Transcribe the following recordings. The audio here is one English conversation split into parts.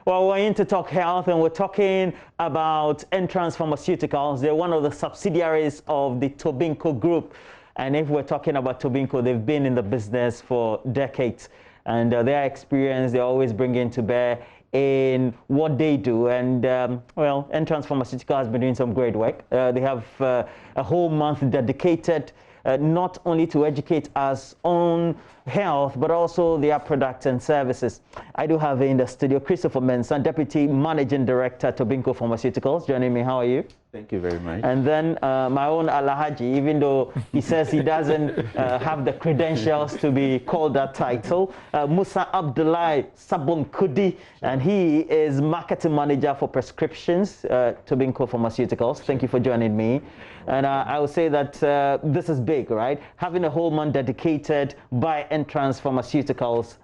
Well, we're in to talk health, and we're talking about Entrance Pharmaceuticals. They're one of the subsidiaries of the Tobinco Group. And if we're talking about Tobinco, they've been in the business for decades. And their experience, they always bring into bear in what they do. And, well, Entrance Pharmaceuticals has been doing some great work. They have a whole month dedicated not only to educate us on health, but also their products and services. I do have in the studio Christopher Mensah, Deputy Managing Director, Tobinco Pharmaceuticals. Joining me, how are you? Thank you very much. And then my own Alahaji, even though he says he doesn't have the credentials to be called that title, Musa Abdullahi Sabon Kudi, and he is Marketing Manager for Prescriptions, Tobinco Pharmaceuticals. Thank you for joining me. And I would say that this is big, right? Having a whole month dedicated by Entrance Pharmaceuticals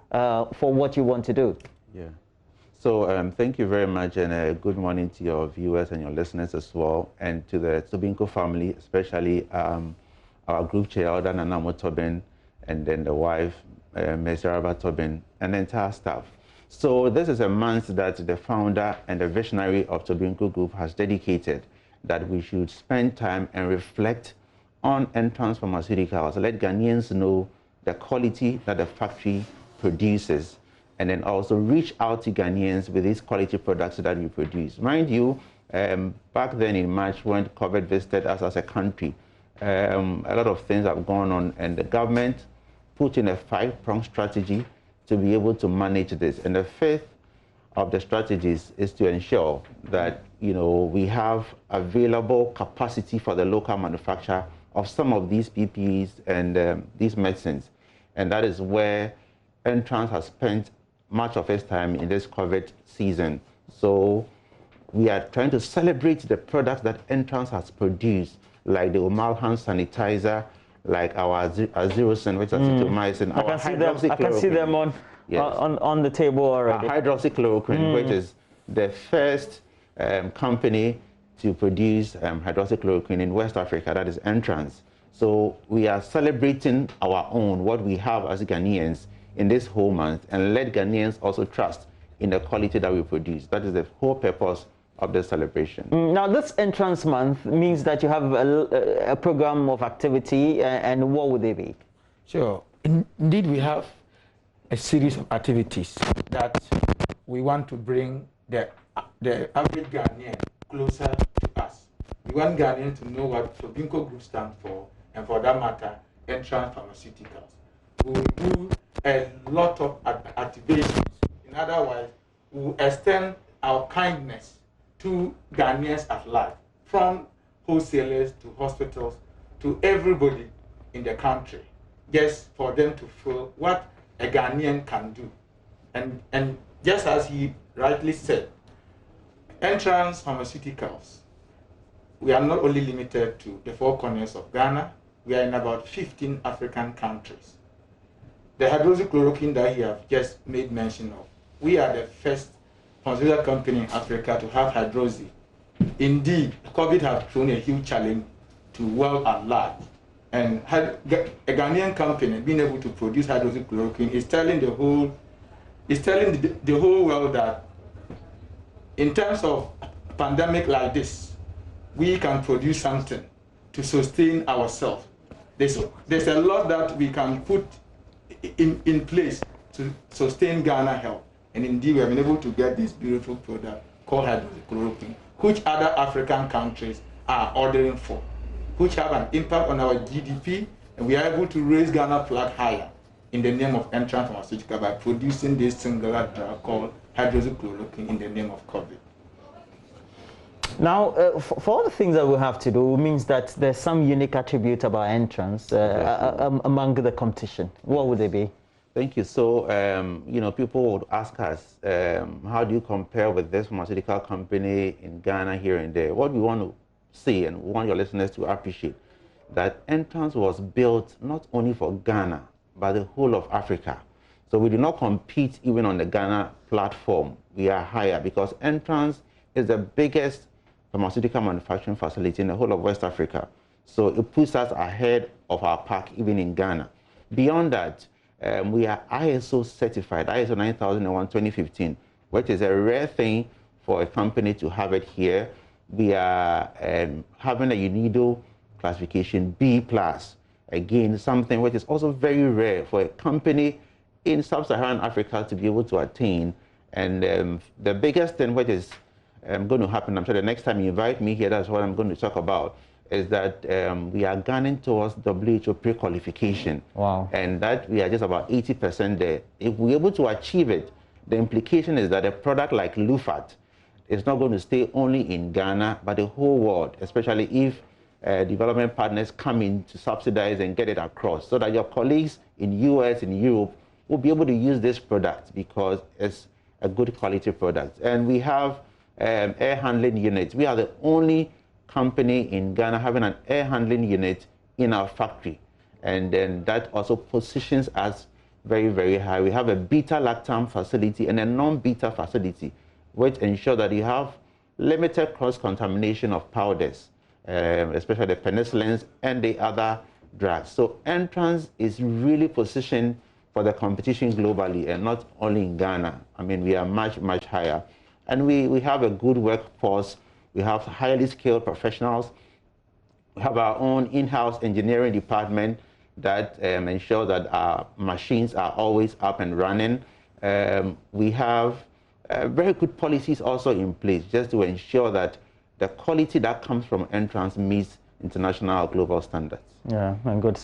for what you want to do. Yeah. So thank you very much, and good morning to your viewers and your listeners as well, and to the Tobinco family, especially our group chair, Elder Nanamo Tobin, and then the wife, Ms. Araba Tobin, and the entire staff. So this is a month that the founder and the visionary of Tobinco Group has dedicated, that we should spend time and reflect on Entrance Pharmaceuticals, let Ghanaians know the quality that the factory produces, and then also reach out to Ghanaians with these quality products that we produce. Mind you, back then in March when COVID visited us as a country, a lot of things have gone on, and the government put in a 5-pronged strategy to be able to manage this. And the fifth of the strategies is to ensure that we have available capacity for the local manufacture of some of these PPEs and these medicines. And that is where Entrance has spent much of its time in this COVID season. So we are trying to celebrate the products that Entrance has produced, like the Omal hand sanitizer, like our Azirocin, which is azithromycin, our hydroxychloroquine. I can see them on, yes, on the table already. Our hydroxychloroquine, which is the first company to produce hydroxychloroquine in West Africa, that is Entrance. So we are celebrating our own, what we have as Ghanaians in this whole month, and let Ghanaians also trust in the quality that we produce. That is the whole purpose of the celebration. Now, this Entrance Month means that you have a program of activity, and what would they be? Sure. Indeed, we have a series of activities that we want to bring the average Ghanaian closer to us. We want Ghanaians to know what Tobinco Group stands for, and for that matter, Entrance Pharmaceuticals. We will do a lot of activations. In other words, we will extend our kindness to Ghanaians at large, from wholesalers to hospitals to everybody in the country, just for them to feel what a Ghanaian can do. And just as he rightly said, Entrance Pharmaceuticals, we are not only limited to the 4 corners of Ghana, we are in about 15 African countries. The hydroxychloroquine that you have just made mention of, we are the first pharmaceutical company in Africa to have hydroxy. Indeed, COVID has thrown a huge challenge to world at large. And a Ghanaian company being able to produce hydroxychloroquine is telling the whole world that in terms of a pandemic like this, we can produce something to sustain ourselves. There's a lot that we can put in place to sustain Ghana health. And indeed, we have been able to get this beautiful product called hydroxychloroquine, which other African countries are ordering for, which have an impact on our GDP, and we are able to raise Ghana flag higher in the name of Entrance Pharmaceutical by producing this singular drug called hydroxychloroquine in the name of COVID. Now, for all the things that we have to do, it means that there's some unique attribute about Entrance among the competition. What would they be? Thank you. So, people would ask us, how do you compare with this pharmaceutical company in Ghana here and there? What we want to see, and we want your listeners to appreciate, that Entrance was built not only for Ghana, but the whole of Africa. So we do not compete even on the Ghana platform. We are higher because Entrance is the biggest pharmaceutical manufacturing facility in the whole of West Africa. So it puts us ahead of our pack even in Ghana. Beyond that, we are ISO certified, ISO 9001 2015, which is a rare thing for a company to have it here. We are having a UNIDO classification B+. Again, something which is also very rare for a company in sub-Saharan Africa to be able to attain. And the biggest thing which is going to happen, I'm sure the next time you invite me here, that's what I'm going to talk about, is that we are gunning towards WHO pre-qualification. Wow. And that we are just about 80% there. If we're able to achieve it, the implication is that a product like Lufat is not going to stay only in Ghana, but the whole world, especially if development partners come in to subsidize and get it across, so that your colleagues in US, in Europe, will be able to use this product because it's a good quality product. And we have air handling units. We are the only company in Ghana having an air handling unit in our factory. And then that also positions us very, very high. We have a beta-lactam facility and a non-beta facility, which ensure that you have limited cross-contamination of powders, especially the penicillins and the other drugs. So Entrance is really positioned for the competition globally and not only in Ghana. I mean, we are much, much higher. And we have a good workforce. We have highly skilled professionals. We have our own in-house engineering department that ensure that our machines are always up and running. We have very good policies also in place just to ensure that the quality that comes from Entrance meets international global standards. Yeah, and good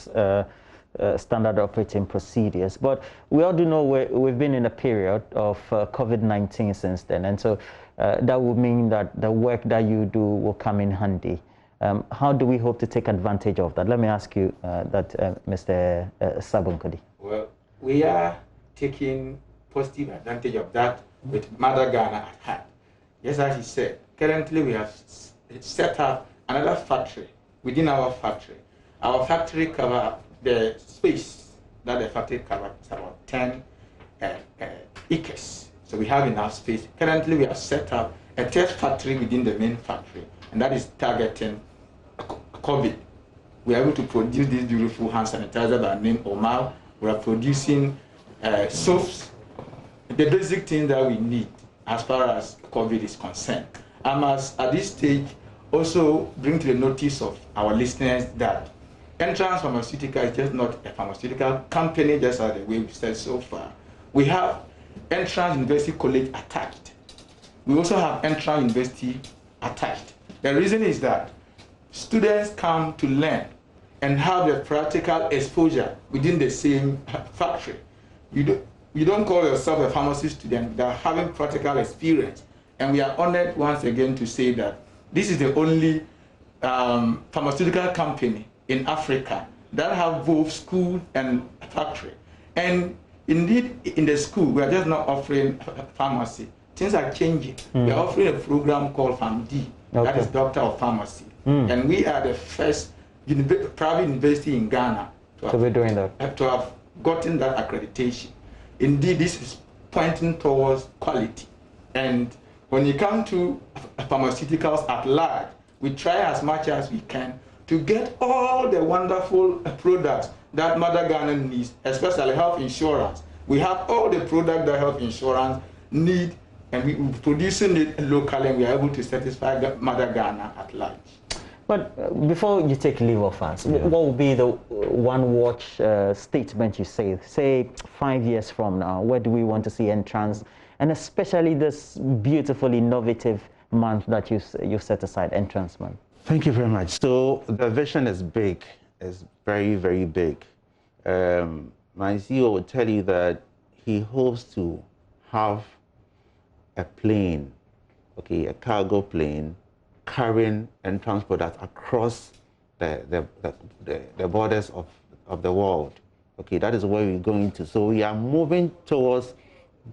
standard operating procedures. But we all do know we've been in a period of COVID-19 since then, and so that would mean that the work that you do will come in handy. How do we hope to take advantage of that? Let me ask you that, Mr. Sabunkudi. Well, we are taking positive advantage of that with Mother Ghana at heart. Just as he said, currently we have set up another factory within our factory. Our factory covers the space that the factory covers is about 10 acres. So we have enough space. Currently we have set up a test factory within the main factory, and that is targeting COVID. We are able to produce this beautiful hand sanitizer that are named Omal. We are producing soaps, the basic thing that we need as far as COVID is concerned. I must, at this stage, also bring to the notice of our listeners that Entrance Pharmaceutical is just not a pharmaceutical company, just as the way we've said so far. We have Entrance University College attached. We also have Entrance University attached. The reason is that students come to learn and have the practical exposure within the same factory. You don't call yourself a pharmacy student without having practical experience. And we are honored once again to say that this is the only pharmaceutical company in Africa that have both school and factory. And indeed, in the school, we are just not offering pharmacy. Things are changing. We are offering a program called PharmD, that is Doctor of Pharmacy. And we are the first private university in Ghana to have gotten that accreditation. Indeed, this is pointing towards quality. And when you come to pharmaceuticals at large, we try as much as we can to get all the wonderful products that Mother Ghana needs, especially health insurance. We have all the products that health insurance need, and we're producing it locally, and we are able to satisfy Mother Ghana at large. But before you take leave of us, what would be the one watch statement you say 5 years from now? Where do we want to see Entrance, and especially this beautiful, innovative month that you set aside, Entrance Month? Thank you very much. So the vision is big. It's very, very big. My CEO will tell you that he hopes to have a plane, a cargo plane, carrying Entrance products across the borders of the world. That is where we're going to. So we are moving towards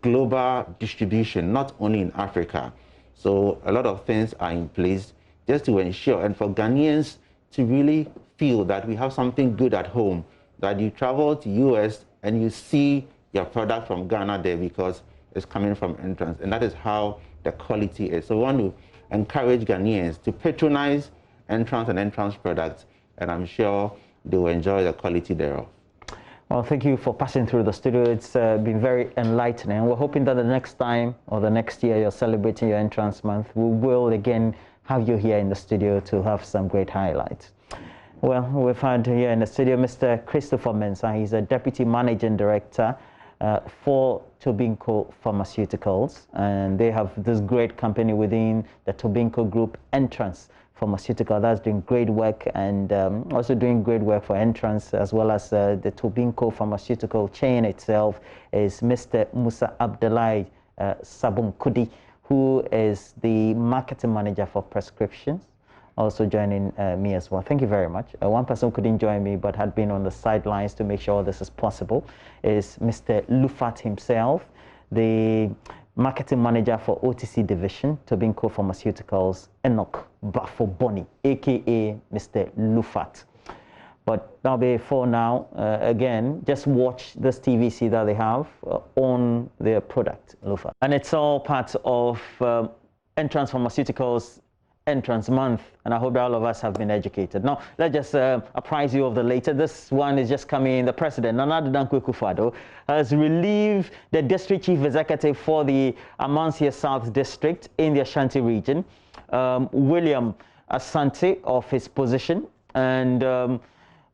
global distribution, not only in Africa. So a lot of things are in place just to ensure, and for Ghanaians to really feel that we have something good at home, that you travel to US and you see your product from Ghana there because it's coming from Entrance, and that is how the quality is. So we want to encourage Ghanaians to patronize Entrance and Entrance products, and I'm sure they will enjoy the quality thereof. Well, thank you for passing through the studio. It's been very enlightening. We're hoping that the next time or the next year you're celebrating your entrance month, we will again have you here in the studio to have some great highlights. Well, we've had here in the studio Mr. Christopher Mensah. He's a Deputy Managing Director for Tobinco Pharmaceuticals, and they have this great company within the Tobinco Group, Entrance Pharmaceutical, that's doing great work, and also doing great work for Entrance, as well as the Tobinco Pharmaceutical chain itself, is Mr. Musa Abdullahi Sabun Kudi, who is the Marketing Manager for Prescriptions, also joining me as well. Thank you very much. One person couldn't join me but had been on the sidelines to make sure this is possible is Mr. Lufat himself, the Marketing Manager for OTC Division, Tobinco Pharmaceuticals, Enoch Bafoboni, aka Mr. Lufat. But that'll be for now. Again, just watch this TVC that they have on their product, Lufat. And it's all part of Entrance Pharmaceuticals Entrance Month, and I hope that all of us have been educated. Now, let's just apprise you of the latest. This one is just coming in. The President, Nana Addo Dankwa Akufo-Addo, has relieved the District Chief Executive for the Amansia South District in the Ashanti region, William Asante, of his position. And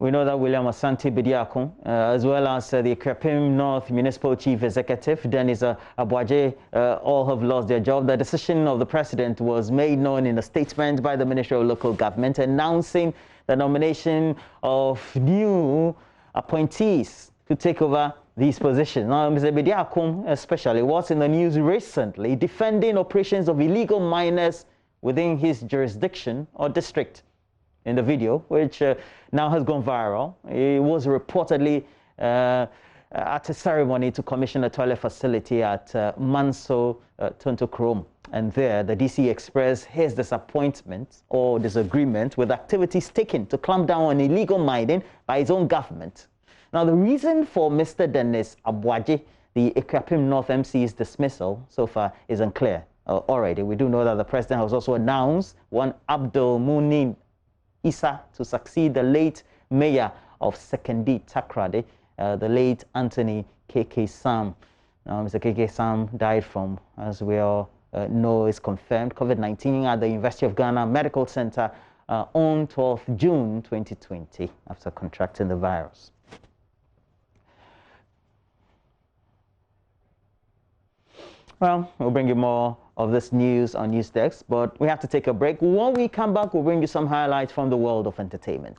we know that William Asante Bediakon, as well as the Krepim North Municipal Chief Executive, Dennis Abuaje, all have lost their job. The decision of the President was made known in a statement by the Ministry of Local Government announcing the nomination of new appointees to take over these positions. Now, Mr. Bediakon especially was in the news recently defending operations of illegal miners within his jurisdiction or district. In the video, which now has gone viral. It was reportedly at a ceremony to commission a toilet facility at Manso Tonto Krom. And there, the DC expressed his disappointment or disagreement with activities taken to clamp down on illegal mining by his own government. Now, the reason for Mr. Dennis Abuaje, the Ekrapim North MC's dismissal so far is unclear already. We do know that the President has also announced one Abdul Munin Issa to succeed the late mayor of Sekondi Takrade, the late Anthony KK Sam. Mr. KK Sam died from, as we all know, is confirmed, COVID-19 at the University of Ghana Medical Center on 12th June 2020 after contracting the virus. Well, we'll bring you more of this news on News Desk, but we have to take a break. When we come back, we'll bring you some highlights from the world of entertainment.